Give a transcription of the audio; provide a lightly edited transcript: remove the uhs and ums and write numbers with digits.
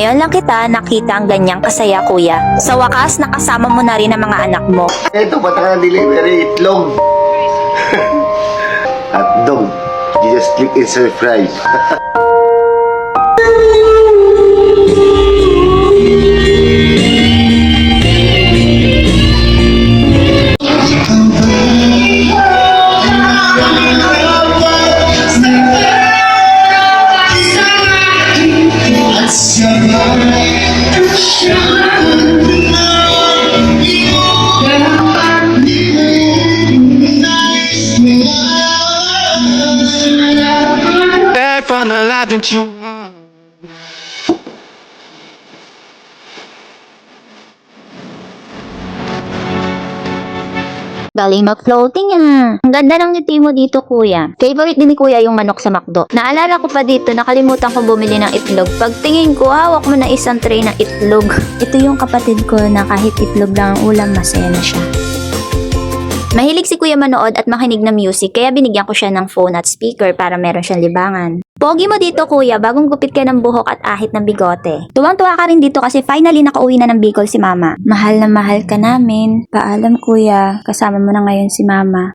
Ngayon lang kita nakita ang ganyang kasaya, kuya. Sa wakas, nakasama mo na rin ang mga anak mo. Ito, pataka delivery, itlog. Hotdog. You just click insert fry. Back from the life that you Galing mag-floating ah. Ang ganda ng ngiti mo dito, kuya. Favorite din ni kuya yung manok sa McDo. Naalala ko pa dito, nakalimutan ko bumili ng itlog. Pagtingin ko, hawak mo na isang tray ng itlog. Ito yung kapatid ko na kahit itlog lang ang ulam, masaya na siya. Mahilig si kuya manood at makinig ng music, kaya binigyan ko siya ng phone at speaker para meron siyang libangan. Pogi mo dito, kuya, bagong gupit ka ng buhok at ahit ng bigote. Tuwang-tuwa ka rin dito kasi finally nakauwi na ng Bicol si mama. Mahal na mahal ka namin. Paalam, kuya. Kasama mo na ngayon si mama.